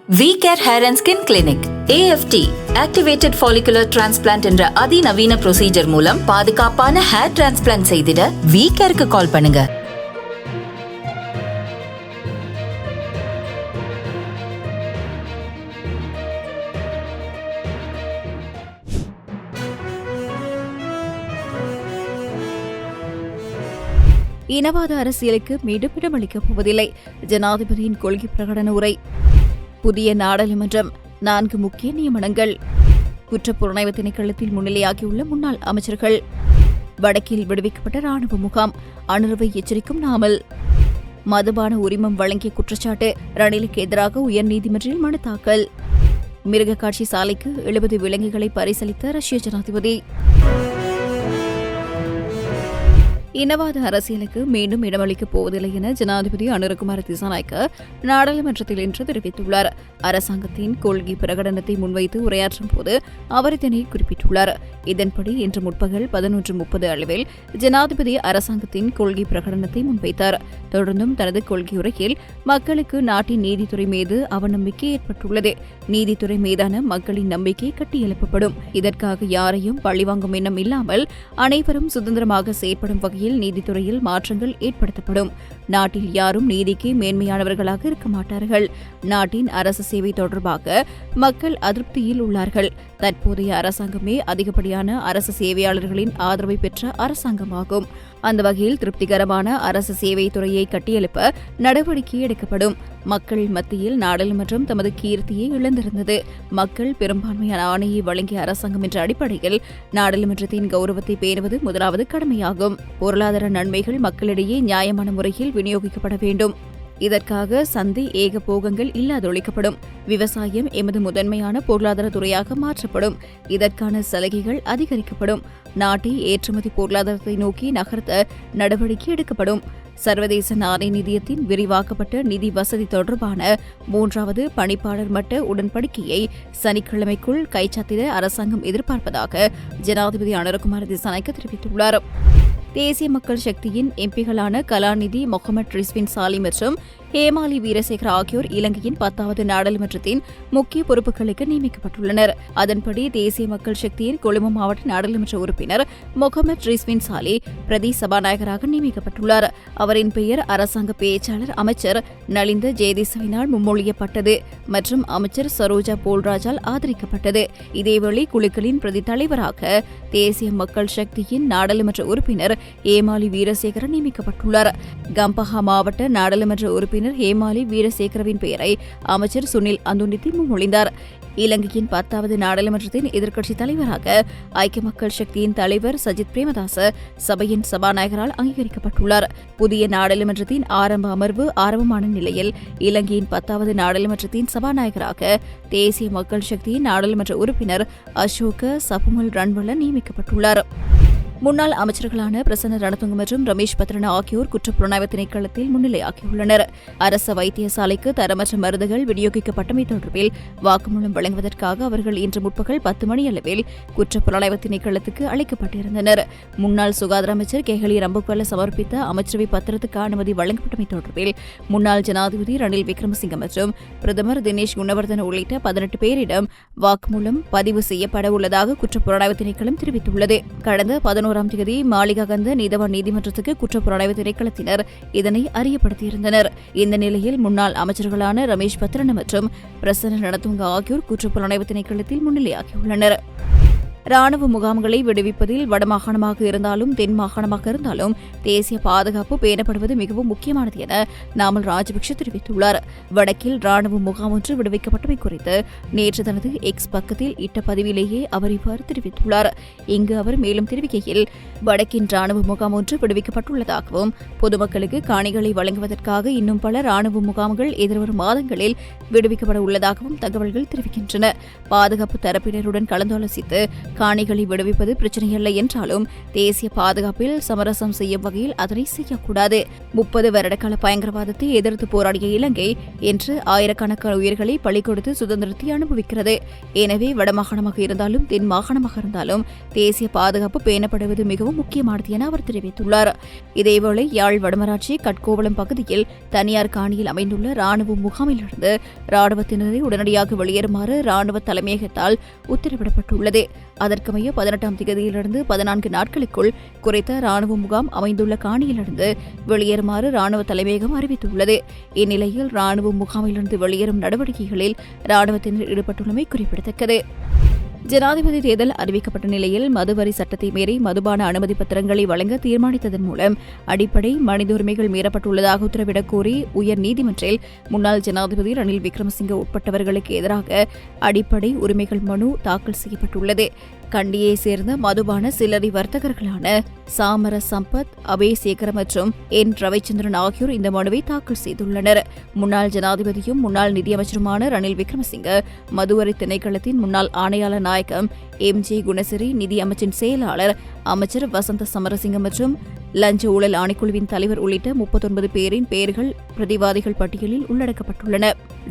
V-Care Hair and Skin Clinic AFT Activated Follicular Transplant என்ற அதிநவீன procedure மூலம் பாதுகாப்பான ஹேர் டிரான்ஸ்பிளான்ட் செய்திட V-Careக்கு கால் பண்ணுங்க. இனவாத அரசியலுக்கு மீண்டும் இடமளிக்கப் போவதில்லை. ஜனாதிபதியின் கொள்கை பிரகடன உரை. புதிய நாடாளுமன்றம். 4 முக்கிய நியமனங்கள். குற்றப்புலனாய்வு திணைக்களத்தில் முன்னிலையாகியுள்ள முன்னாள் அமைச்சர்கள். வடக்கில் விடுவிக்கப்பட்ட ராணுவ முகாம். அனுரவை எச்சரிக்கும் நாமல். மதுபான உரிமம் வழங்கிய குற்றச்சாட்டு. ரணிலுக்கு எதிராக உயர்நீதிமன்றில் மனு தாக்கல். மிருக காட்சி சாலைக்கு 70 விலங்குகளை பரிசளித்த ரஷ்ய ஜனாதிபதி. இனவாத அரசியலுக்கு மீண்டும் இடமளிக்கப் போவதில்லை என ஜனாதிபதி அனுரகுமார திசாநாயக்க நாடாளுமன்றத்தில் இன்று தெரிவித்துள்ளார். அரசாங்கத்தின் கொள்கை பிரகடனத்தை முன்வைத்து உரையாற்றும் போது அவர் இதனை குறிப்பிட்டுள்ளார். இதன்படி இன்று முற்பகல் 11:30 அளவில் ஜனாதிபதி அரசாங்கத்தின் கொள்கை பிரகடனத்தை முன்வைத்தார். தொடர்ந்தும் தனது கொள்கையுரையில் மக்களுக்கு நாட்டின் நீதித்துறை மீது அவநம்பிக்கை ஏற்பட்டுள்ளது. நீதித்துறை மீதான மக்களின் நம்பிக்கை கட்டியெழுப்பப்படும். இதற்காக யாரையும் பழிவாங்கும் எண்ணம் இல்லாமல் அனைவரும் சுதந்திரமாக செயற்படும் வகையில் நீதித்துறையில் மாற்றங்கள் ஏற்படுத்தப்படும். நாட்டில் யாரும் நீதிக்கு மேன்மையானவர்களாக இருக்க மாட்டார்கள். நாட்டின் அரசு சேவை தொடர்பாக மக்கள் அதிருப்தியில் உள்ளார்கள். தற்போதைய அரசாங்கமே அதிகப்படியான அரசு சேவையாளர்களின் ஆதரவை பெற்ற அரசாங்கமாகும். அந்த வகையில் திருப்திகரமான அரசு சேவை துறையை கட்டியெழுப்ப நடவடிக்கை எடுக்கப்படும். மக்கள் மத்தியில் நாடாளுமன்றம் தமது கீர்த்தியை இழந்திருந்தது. மக்கள் பெரும்பான்மையான ஆணையை வழங்கிய அரசாங்கம் என்ற அடிப்படையில் நாடாளுமன்றத்தின் கௌரவத்தை பேணுவது முதலாவது கடமையாகும். பொருளாதார நன்மைகள் மக்களிடையே நியாயமான முறையில் விநியோகிக்கப்பட வேண்டும். இதற்காக சந்தை ஏகபோகங்கள் இல்லாதொழிக்கப்படும். விவசாயம் எமது முதன்மையான பொருளாதார துறையாக மாற்றப்படும். இதற்கான சலுகைகள் அதிகரிக்கப்படும். நாட்டை ஏற்றுமதி பொருளாதாரத்தை நோக்கி நகர்த்த நடவடிக்கை எடுக்கப்படும். சர்வதேச நாணய நிதியத்தின் விரிவாக்கப்பட்ட நிதி வசதி தொடர்பான 3வது பணிப்பாளர் மட்ட உடன்படிக்கையை சனிக்கிழமைக்குள் கைச்சாத்திட அரசாங்கம் எதிர்பார்ப்பதாக ஜனாதிபதி அனுரகுமார திசாநாயக்க தெரிவித்துள்ளார். தேசிய மக்கள் சக்தியின் எம்பிகளான கலாநிதி முகமது ரிஸ்வின் சாலி மற்றும் ஹேமாலி வீரசேகர ஆகியோர் இலங்கையின் 10வது நாடாளுமன்றத்தின் முக்கிய பொறுப்புகளுக்கு நியமிக்கப்பட்டுள்ளனர். அதன்படி தேசிய மக்கள் சக்தியின் கொழும்பு மாவட்ட நாடாளுமன்ற உறுப்பினர் முகமது ரிஸ்வின் சாலி பிரதி சபாநாயகராக நியமிக்கப்பட்டுள்ளார். அவரின் பெயர் அரசாங்க பேச்சாளர் அமைச்சர் நலிந்த ஜெயதிசவினால் முன்மொழியப்பட்டது மற்றும் அமைச்சர் சரோஜா போல்ராஜால் ஆதரிக்கப்பட்டது. இதேவேளை குழுக்களின் பிரதி தலைவராக தேசிய மக்கள் சக்தியின் நாடாளுமன்ற உறுப்பினர் ஹேமாலி வீரசேகர நியமிக்கப்பட்டுள்ளார். கம்பஹா மாவட்ட நாடாளுமன்ற உறுப்பினர் ஹேமாலி வீரசேகரவின் பெயரை அமைச்சர் சுனில் அந்துண்டித்தி முன்மொழிந்தார். இலங்கையின் 10வது நாடாளுமன்றத்தின் எதிர்க்கட்சித் தலைவராக ஐக்கிய மக்கள் சக்தியின் தலைவர் சஜித் பிரேமதாச சபையின் சபாநாயகரால் அங்கீகரிக்கப்பட்டுள்ளார். புதிய நாடாளுமன்றத்தின் ஆரம்ப அமர்வு ஆரம்பமான நிலையில் இலங்கையின் 10வது நாடாளுமன்றத்தின் சபாநாயகராக தேசிய மக்கள் சக்தியின் நாடாளுமன்ற உறுப்பினர் அசோக சபுமல் ரன்வல நியமிக்கப்பட்டுள்ளார். முன்னாள் அமைச்சர்களான பிரசன்ன ரணதுங்க மற்றும் ரமேஷ் பத்ரனா ஆகியோர் குற்றப்புலனாய்வு திணைக்களத்தில் முன்னிலையாகியுள்ளனர். அரசு வைத்தியசாலைக்கு தரமற்ற மருந்துகள் விநியோகிக்கப்பட்டமை தொடர்பில் வாக்குமூலம் வழங்குவதற்காக அவர்கள் இன்று முற்பகல் 10 மணி அளவில் குற்றப்புலனாய்வு திணைக்களத்துக்கு அழைக்கப்பட்டிருந்தனர். முன்னாள் சுகாதார அமைச்சர் கெஹலி ரம்புக்வெல சமர்ப்பித்த அமைச்சரவை பத்திரத்துக்கு அனுமதி வழங்கப்பட்டமை தொடர்பில் முன்னாள் ஜனாதிபதி ரணில் விக்ரமசிங்க மற்றும் பிரதமர் தினேஷ் குணவர்தன உள்ளிட்ட 18 பேரிடம் வாக்குமூலம் பதிவு செய்யப்பட உள்ளதாக குற்றப்புலனாய்வு திணைக்களம் தெரிவித்துள்ளது. கடந்த 11ஆம் தேதி மாளிகாகந்த நீதவான் நீதிமன்றத்துக்கு குற்றப்புலனாய்வு திணைக்களத்தினர் இதனை அறியப்படுத்தியிருந்தனர். இந்த நிலையில் முன்னாள் அமைச்சர்களான ரமேஷ் பத்ரன மற்றும் பிரசன்ன ரணதுங்க ஆகியோர் குற்றப்புலனாய்வு திணைக்களத்தில் முன்னிலையாகியுள்ளனர். ராணுவ முகாம்களை விடுவிப்பதில் வடமாகாணமாக இருந்தாலும் தென் மாகாணமாக இருந்தாலும் தேசிய பாதுகாப்பு பேணப்படுவது மிகவும் முக்கியமானது என நாமல் ராஜபக்ஷ தெரிவித்துள்ளார். வடக்கில் ராணுவ முகாம் ஒன்று விடுவிக்கப்பட்டமை குறித்து நேற்று தனது எக்ஸ் பக்கத்தில் இட்ட பதிவிலேயே அவர் இவ்வாறு தெரிவித்துள்ளார். இங்கு அவர் மேலும் தெரிவிக்கையில் வடக்கின் ராணுவ முகாம் ஒன்று விடுவிக்கப்பட்டுள்ளதாகவும் பொதுமக்களுக்கு காணிகளை வழங்குவதற்காக இன்னும் பல ராணுவ முகாம்கள் எதிர்வரும் மாதங்களில் விடுவிக்கப்பட உள்ளதாகவும் தகவல்கள் தெரிவிக்கின்றன. பாதுகாப்பு தரப்பினருடன் கலந்தாலோசித்து காணிகளை விடுவிப்பது பிரச்சனையல்ல என்றாலும் தேசிய பாதுகாப்பில் சமரசம் செய்யும் வகையில் அதனை செய்யக்கூடாது. 30 வருடகால பயங்கரவாதத்தை எதிர்த்து போராடிய இலங்கை இன்று ஆயிரக்கணக்கான உயிர்களை பலி கொடுத்து சுதந்திரத்தை அனுபவிக்கிறது. எனவே வடமாகாணமாக இருந்தாலும் தென் மாகாணமாக இருந்தாலும் தேசிய பாதுகாப்பு பேணப்படுவது மிகவும் முக்கியமானது என அவர் தெரிவித்துள்ளார். இதேவேளை யாழ் வடமராட்சி கட்கோவளம் பகுதியில் தனியார் காணியில் அமைந்துள்ள ராணுவ முகாமிலிருந்து ராணுவத்தினரை உடனடியாக வெளியேறுமாறு ராணுவ தலைமையகத்தால் உத்தரவிடப்பட்டுள்ளது. அதற்கமைய 18ஆம் தேதியிலிருந்து 14 நாட்களுக்குள் குறித்த ராணுவ முகாம் அமைந்துள்ள காணியிலிருந்து வெளியேறுமாறு ராணுவ தலைமையகம் அறிவித்துள்ளது. இந்நிலையில் ராணுவ முகாமிலிருந்து வெளியேறும் நடவடிக்கைகளில் ராணுவத்தினர் ஈடுபட்டுள்ளமை குறிப்பிடத்தக்கது. ஜனாதிபதி தேர்தல் அறிவிக்கப்பட்ட நிலையில் மதுவரி சட்டத்தை மீறி மதுபான அனுமதி பத்திரங்களை வழங்க தீர்மானித்ததன் மூலம் அடிப்படை மனித உரிமைகள் மீறப்பட்டுள்ளதாக உத்தரவிடக் கோரி உயர் நீதிமன்றில் முன்னாள் ஜனாதிபதி ரணில் விக்ரமசிங்க உட்பட்டவர்களுக்கு எதிராக அடிப்படை உரிமைகள் மனு தாக்கல் செய்யப்பட்டுள்ளது. கண்டியை சேர்ந்த மதுபான சில்லறை வர்த்தகர்களான சாமர சம்பத், அபேசேகர மற்றும் என் ரவிச்சந்திரன் ஆகியோர் இந்த மனுவை தாக்கல் செய்துள்ளனர். முன்னாள் ஜனாதிபதியும் முன்னாள் நிதியமைச்சருமான ரணில் விக்ரமசிங்க, மதுவரி திணைக்களத்தின் முன்னாள் ஆணையாளர் நாயகம் MJ குணசிறி, நிதி அமைச்சின் செயலாளர் அமைச்சர் வசந்த சமரசிங்க மற்றும் லஞ்ச ஊழல் ஆணைக்குழுவின் தலைவர் உள்ளிட்ட 39 பேரின் பெயர்கள் பிரதிவாதிகள் பட்டியலில் உள்ளடக்கப்பட்டுள்ளன.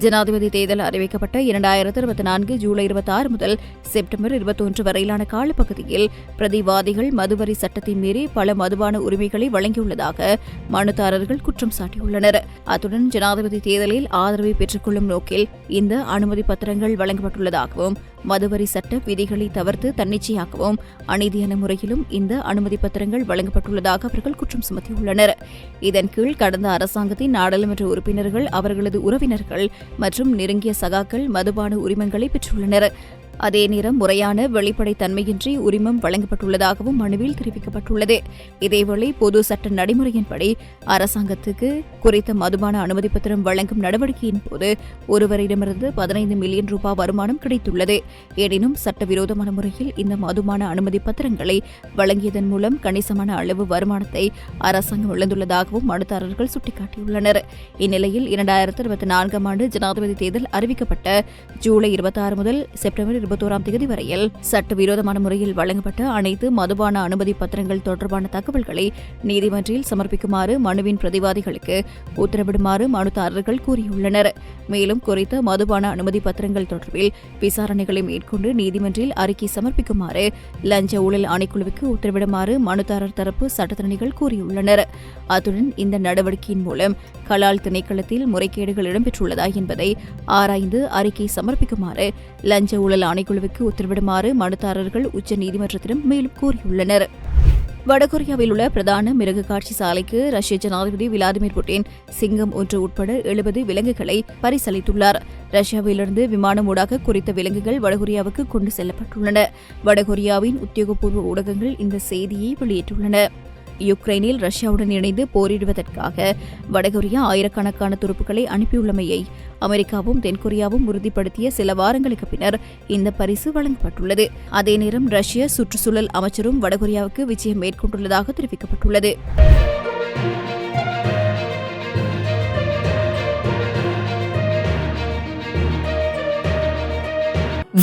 ஜனாதிபதி தேர்தல் அறிவிக்கப்பட்ட 2024 ஜூலை 26 முதல் செப்டம்பர் 21 வரையிலான காலப்பகுதியில் பிரதிவாதிகள் மதுவரி சட்டத்தை மீறி பல மதுபான உரிமைகளை வழங்கியுள்ளதாக மனுதாரர்கள் குற்றம் சாட்டியுள்ளனர். அத்துடன் ஜனாதிபதி தேர்தலில் ஆதரவை பெற்றுக்கொள்ளும் நோக்கில் இந்த அனுமதி பத்திரங்கள் வழங்கப்பட்டுள்ளதாகவும் மதுவரி சட்ட விதிகளை தவிர்த்து தன்னிச்சையாகவும் அநீதியான முறையிலும் இந்த அனுமதி பத்திரங்கள் வழங்கப்பட்டுள்ளதாக அவர்கள் குற்றம் சுமத்தியுள்ளனர். இதன் கீழ் கடந்த அரசாங்கத்தின் நாடாளுமன்ற உறுப்பினர்கள், அவர்களது உறவினர்கள் மற்றும் நெருங்கிய சகாக்கள் மதுபான உரிமங்களை பெற்றுள்ளனர். அதே நேரம் முறையான வெளிப்படைத்தன்மையின்றி உரிமம் வழங்கப்பட்டுள்ளதாகவும் மனுவில் தெரிவிக்கப்பட்டுள்ளது. இதேவேளை பொது சட்ட நடைமுறையின்படி அரசாங்கத்துக்கு குறித்த மதுபான அனுமதி பத்திரம் வழங்கும் நடவடிக்கையின் போது ஒருவரிடமிருந்து 15 மில்லியன் ரூபாய் வருமானம் கிடைத்துள்ளது. எனினும் சட்டவிரோதமான முறையில் இந்த மதுபான அனுமதி பத்திரங்களை வழங்கியதன் மூலம் கணிசமான அளவு வருமானத்தை அரசாங்கம் இழந்துள்ளதாகவும் மனுதாரர்கள் சுட்டிக்காட்டியுள்ளனர். இந்நிலையில் 2024ஆம் ஆண்டு ஜனாதிபதி தேர்தல் அறிவிக்கப்பட்ட ஜூலை 26 முதல் செப்டம்பர் 21ஆம் தேதி வரையில் சட்டவிரோதமான முறையில் வழங்கப்பட்ட அனைத்து மதுபான அனுமதி பத்திரங்கள் தொடர்பான தகவல்களை நீதிமன்றில் சமர்ப்பிக்குமாறு மனுவின் பிரதிவாதிகளுக்கு உத்தரவிடுமாறு மனுதாரர்கள் கூறியுள்ளனர். மேலும் குறித்த மதுபான அனுமதி பத்திரங்கள் தொடர்பில் விசாரணைகளை மேற்கொண்டு நீதிமன்றில் அறிக்கை சமர்ப்பிக்குமாறு லஞ்ச ஊழல் ஆணைக்குழுவுக்கு உத்தரவிடுமாறு மனுதாரர் தரப்பு சட்டத்தரணிகள் கூறியுள்ளனர். அத்துடன் இந்த நடவடிக்கையின் மூலம் கலால் திணைக்களத்தில் முறைகேடுகள் இடம்பெற்றுள்ளதா என்பதை ஆராய்ந்து அறிக்கை சமர்ப்பிக்குமாறு லஞ்ச ஊழல் ஆணைக்குழுவுக்கு உத்தரவிடுமாறு மனுதாரர்கள் உச்ச நீதிமன்றத்திடம் மேலும் கூறியுள்ளனர். வடகொரியாவில் உள்ள பிரதான மிருக காட்சி சாலைக்கு ரஷ்ய ஜனாதிபதி விளாடிமிர் புட்டின் சிங்கம் ஒன்று உட்பட 70 விலங்குகளை பரிசளித்துள்ளார். ரஷ்யாவிலிருந்து விமானம் ஊடாக குறித்த விலங்குகள் வடகொரியாவுக்கு கொண்டு செல்லப்பட்டுள்ளன. வடகொரியாவின் உத்தியோகபூர்வ ஊடகங்கள் இந்த செய்தியை வெளியிட்டுள்ளன. யுக்ரைனில் ரஷ்யாவுடன் இணைந்து போரிடுவதற்காக வடகொரியா ஆயிரக்கணக்கான துருப்புக்களை அனுப்பியுள்ளமையை அமெரிக்காவும் தென்கொரியாவும் உறுதிப்படுத்திய சில வாரங்களுக்கு பின்னர் இந்த பரிசு வழங்கப்பட்டுள்ளது. அதே நேரம் ரஷ்ய சுற்றுச்சூழல் அமைச்சரும் வடகொரியாவுக்கு விஜயம் மேற்கொண்டுள்ளதாக தெரிவிக்கப்பட்டுள்ளது.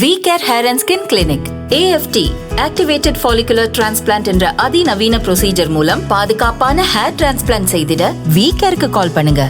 V-Care Hair and Skin Clinic AFT Activated Follicular Transplant என்ற அதிநவீன ப்ரொசீஜர் மூலம் பாதுகாப்பான ஹேர் டிரான்ஸ்பிளான்ட் செய்திட V-Careக்கு கால் பண்ணுங்க.